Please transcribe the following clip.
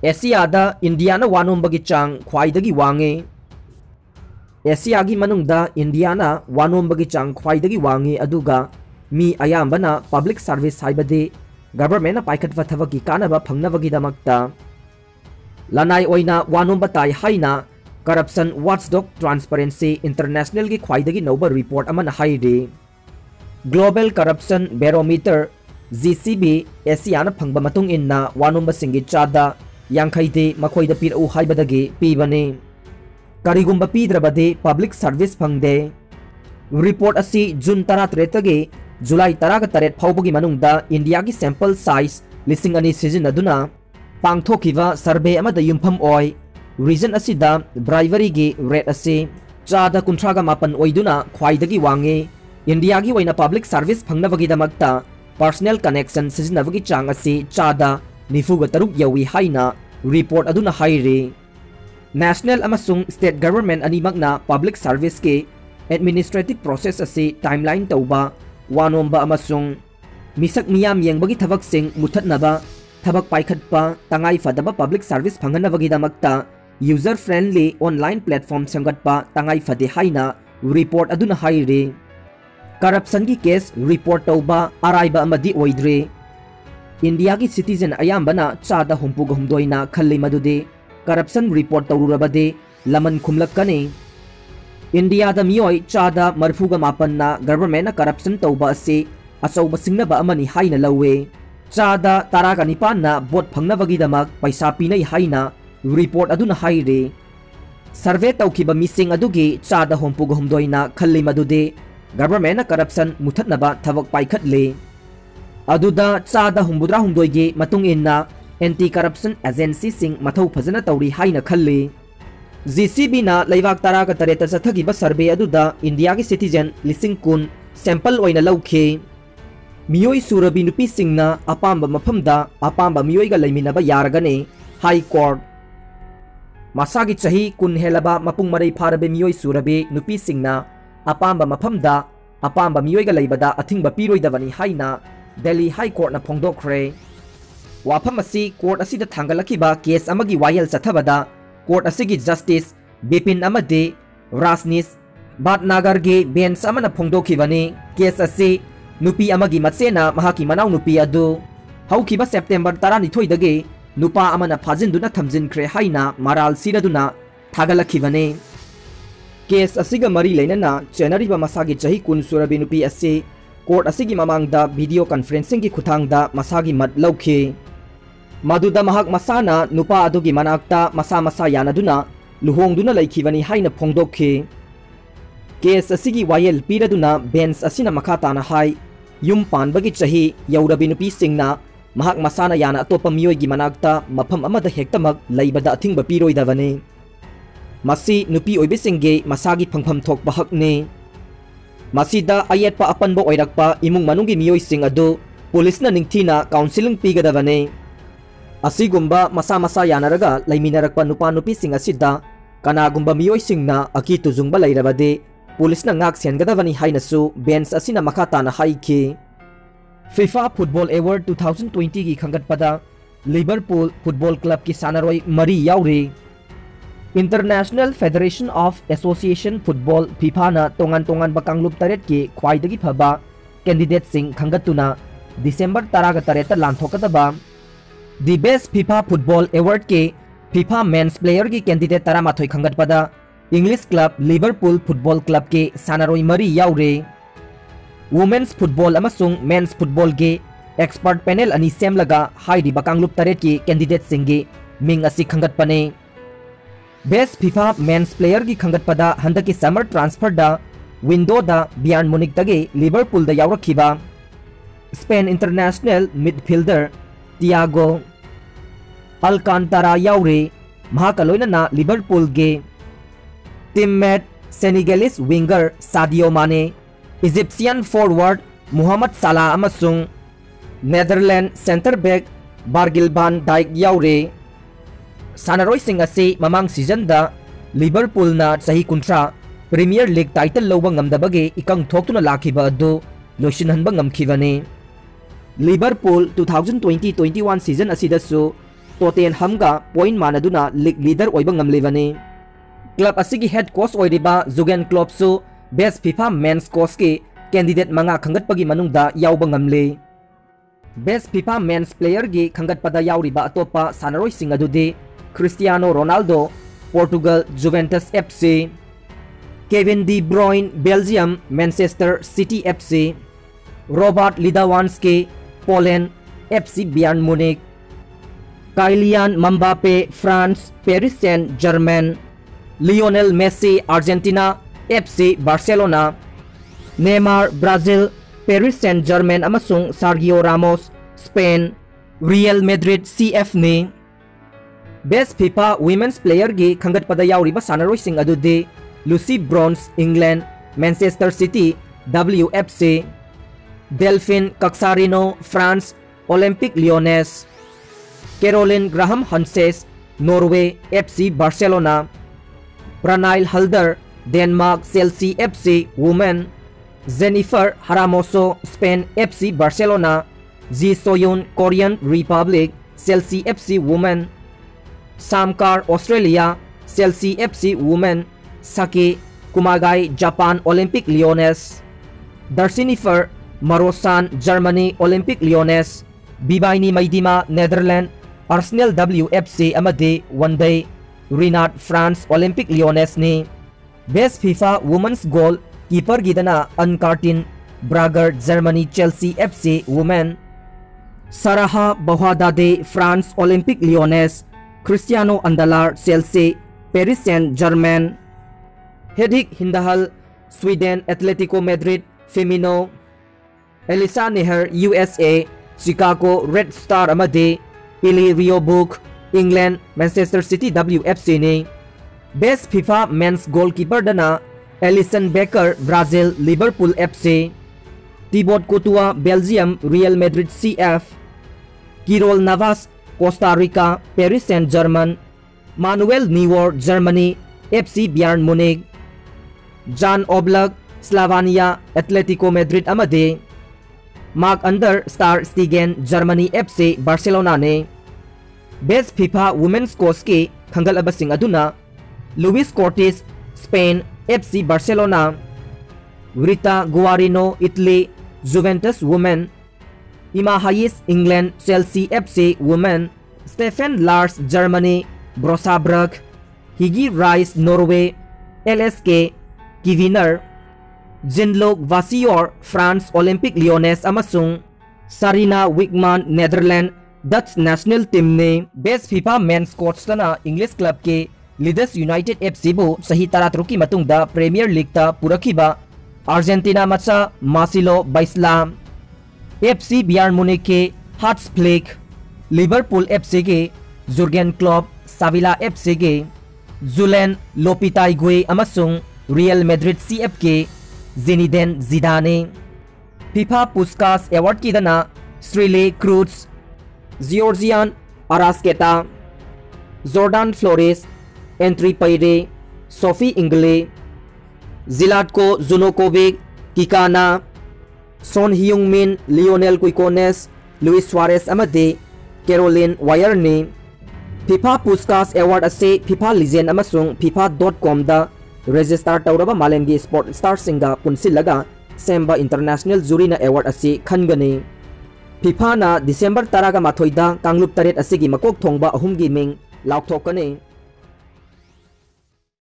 एशियादा Indiana वानोंबगी चांग ख्वाइदगी वांगे। एशियागी मनुंगदा इंडियाना वानोंबगी चांग ख्वाइदगी वांगे अदुगा मी अयाम्बना पब्लिक सर्विस हाइबदे गवर्नमेंट पाइखटवा थबकी कानबा फंगनबगीदमक्ता लनाई ओइना वानोंबा ताई हाइना करप्शन वाचडॉग ट्रांसपेरेंसी इंटरनेशनल की ख्वाइदगी नौबा रिपोर्ट अमना हाइदे ग्लोबल करप्शन बैरोमीटर GCB एशियाना फंगबा मतुंग इन्ना वानोंबा सिंगी चादा यांखैदे मखोइदा पिरउ हाइबदगी पीबने करिगुंबा पीद्रबदे पब्लिक सर्विस फंगदे रिपोर्ट असी जून 13 जुलाई 13 फाउबगी मनुंगदा इंडिया की सैंपल साइज 2,000 सिजिनदुना पांगथोकिवा सर्वे अमदा युमफम ओय रीजन असिदा ब्राइवरी की रेट असी चादा 39 ओइदुना ख्वाइदगी वांगे इंडिया की वैना पब्लिक सर्विस फंगनबगीदमक्ता पर्सनल कनेक्शन सिजिनबगी चांग असी चादा 93 यौई हाइना रिपोर्ट अदुना हाइरे नेशनल अमसुंग स्टेट गवर्नमेंट अनिमकना पब्लिक सर्विस के एडमिनिस्ट्रेटिव प्रोसेस असी टाइमलाइन तौबा वानोंबा अमसुंग मिसक मियाम येंबगी थबकसिंग मुथतनबा थबक पाइखटपा तंगाई फदबा पब्लिक सर्विस फंगनबगीदमक्ता यूजर फ्रेंडली ऑनलाइन प्लेटफॉर्म संगतपा तंगाई फदे हाइना रिपोर्ट अदुना हाइरे करप्शन की केस रिपोर्ट तौबा अराइबा अमदी ओइद्रे इंडिया की सिटीजन अयाम्बना चादा हुंपुग हुमदोइना खल्ली मदुदे करप्शन रिपोर्ट तौरुरबदे लमन खुमलक्कने इंडिया दा मियोय चादा मरफुगा मापन्ना गवर्नमेंट करप्शन तौबा असे अचौबा सिंगनबा अमनी हाइना लौवे चादा 19 ना बोट फंगनबगीदमक पैसा पीनै हाइना रिपोर्ट अदुना हाइरे सर्वे तौखिबा मिसिंग अदुगी चादा हुंपुग हुमदोइना खल्ली मदुदे गवर्नमेंट करप्शन मुथतनबा थबक पाइखटले अदुदा चादा 83 मतुंग इन्ना एंटी करप्शन एजेंसी सिंग मथौ फजना तौरी हाइना खल्ले GCB ना लैवाक 13 चथगिबा सर्वे अदुदा इंडिया की सिटीजन 10,000 सैंपल ओइना लौखे मियोई सुरबी नुपी सिंगना अपाम्बा मफमदा अपाम्बा मियोईगा लैमिनबा यारगने हाई कोर्ट मसागी चही कुन हेलबा मपुंग मरै फारबे मियोई सुरबे नुपी सिंगना अपाम्बा मफमदा अपाम्बा मियोईगा लैबदा अथिंगबा पिरोइदबनी हाइना दिल्ली हाई कोर्ट ना फोंदोखरे वाफम असी कोर्ट असिदा थांगलखिबा केस अमगी वायल चथबदा कोर्ट असिगी जस्टिस बिपिन अमदे राजनीश भाटनागर के बेंच अमना फोंदोखिबने केस असी नुपी अमगी मचेना महाकी मनाउ नुपी अदु हौखिबा सेप्टेम्बर 12 दगे नुपा अमना फाजिनदुना थमजिनख्रे हाइना मराल सिरदुना थागलखिबने केस असिगा मरी लेनना चेनरिबा मसागी चही कुन सुरबी नुपी असे कोर्ट असिगी ममांगदा वीडियो कॉन्फ्रेंसिंग की खुथांगदा मसागी मत लौखे मदुदा महक मसाना नुपा अदुगी मनाक्ता मसा मसा यानदुना लुहोंगदुना लैखिबनी हाइना फोंदोखे केस असिगी वायल पीरदुना बेंच असिना मखाताना हाई युम पानबगी चही यौरबी नुपी सिंगना महक मसाना याना अतोपा मियोईगी मनाक्ता मफम अमदा हेक्तमक लैबदा अथिंगबा पीरोइदबने मसी नुपी ओइबेसिंगे मसागी फंगफम थोकबा हकने मसीदा अयेटपा अपनबो ओइरकपा इमुंग मनुंगी मियोईसिंग अदु पुलिसना निंगथीना काउंसिलिंग पीगदबने असिगुंबा मसा मसा यानरगा लैमिनरकपा नुपा नुपीसिंग असिदा कनागुंबा मियोईसिंगना अकी तुजुंगबा लैरबदे पुलिसना ngak सेनगदबनी हाइनसु बेंच असिना मखाताना हाइखि FIFA फुटबॉल अवार्ड 2020 की खंगतपदा लिवरपूल फुटबॉल क्लब की सानारोई मरी याउरे international federation of association football FIFA ना तोंगान तोंगान बकांगलुप तरेट की ख्वाइदगी फबा कैंडिडेट सिंग खंगतुना दिसंबर 13 लांथोकदबा the best FIFA football award के FIFA मेंस प्लेयर की कैंडिडेट 13 खंगतपदा English club Liverpool football club के सानारोई मरी याउरे वुमेन्स फुटबॉल अमसुंग मेंस फुटबॉल के एक्सपर्ट पैनल अनि सेमलगा हाइडी बकांगलुप तरेट की कैंडिडेट सिंगे मिंग असि खंगतपने बेस्ट FIFA मेंस प्लेयर की खंगतपदा हंदकी समर ट्रांसफर दा विंडो दा बियान मुनिक तगे लिवरपूल दा यावरखिबा Spain international midfielder Thiago Alcantara यावरे महाकलोइना लिवरपूल के teammate Senegalese winger Sadio Mane Egyptian forward Mohamed Salah अमसुंग Netherlands centre back Virgil van Dijk यावरे सानारोइसिंग असे ममांग सीजन दा लिवरपूल ना सही कुंट्रा प्रीमियर लीग टाइटल लौबा ngamdabage ikang thokuna lakhiba adu loisinhanba ngamkhibane Liverpool 2020-21 season असिदसु Tottenhamga point manaduna league leader oiba ngamlibani. Club asigi head coach oiriba Jurgen Klopp su best FIFA men's coach ki candidate manga khangatpagi manungda yauba ngamle. Best FIFA men's player gi khangatpada yauriba atopa sanaroi sing adudi Cristiano Ronaldo Portugal Juventus FC, Kevin De Bruyne Belgium Manchester City FC, Robert Lewandowski Poland FC Bayern Munich, Kylian Mbappe France Paris Saint-Germain, Lionel Messi Argentina FC Barcelona, Neymar Brazil Paris Saint-Germain amasung Sergio Ramos Spain Real Madrid CF ni. Best FIFA Women's Player gi khangatpada yauriba sanaroi sing adudi Lucy Bronze England Manchester City WFC, Delphine Caxarino France Olympique Lyonnais, Caroline Graham Hanses Norway FC Barcelona, Pranail Halder Denmark Chelsea FC Women, Jennifer Haramoso Spain FC Barcelona, Ji Soyun Korean Republic Chelsea FC Women, Samkar Australia Chelsea FC Women, Saki Kumagai Japan Olympique Lyonnais, Darcinifer Marosan Germany Olympique Lyonnais, Bibaini Maidima Netherlands Arsenal WFC amadi one day Renard France Olympique Lyonnais ni. Best FIFA Women's Goal Keeper gidana Ankartin Brager Germany Chelsea FC Women, Saraha Bouhadade France Olympique Lyonnais, Cristiano Andalar Chelsea Paris Saint-Germain, Hedvig Hindahal Sweden Atletico Madrid Femino, Elisa Neher USA Chicago Red Star amadi Pili Riobuk England Manchester City WFC ni. Best FIFA Men's Goalkeeper dana Alisson Becker Brazil Liverpool FC, Thibaut Courtois Belgium Real Madrid CF, Kirol Navas Costa Rica Paris Saint-Germain, Manuel Neuer Germany FC Bayern Munich, Jan Oblak Slovenia Atletico Madrid amadi Mark Under Star Stegen Germany FC Barcelona ne. Best FIFA Women's Coach ki khangalaba sing aduna Luis Cortés Spain FC Barcelona, Rita Guarino Italy Juventus Women, Ima Hayes England Chelsea FC Women, Stefan Lars Germany Brossabrück, Higi Rice Norway LSK Kiviner, Jinlok Vassior France Olympique Lyonnais amasung Sarina Wiegman Netherlands Dutch national team ne. Best FIFA men's coach tana English club ke Leeds United FC bu sahi 13 ki matungda Premier League ta purakhiba Argentina macha Marcelo Bielsa, FC Bayern Munich ke Hans Flick, Liverpool FC ke Jurgen Klopp, Sevilla FC ke Julen Lopetegui amasung Real Madrid CF ke Zinedine Zidane. FIFA Puskás Award ki dana Strile Cruz, Georgian Arasqueta, Jordan Flores, Entry Payre, Sophie Ingle, Zlatko Zunokovic, Kikana, Son Heung-min, Lionel Quiñones, Luis Suarez amadi Caroline Wierny. FIFA Puskás Award ase FIFA Legend amasung FIFA.com da register tauraba malemgi sport star singa punsilaga semba international jury na award ase khangani. FIFA na December 10 ga mathoida Kanglup 8 asigi makok thongba ahumgi ming laukthokani.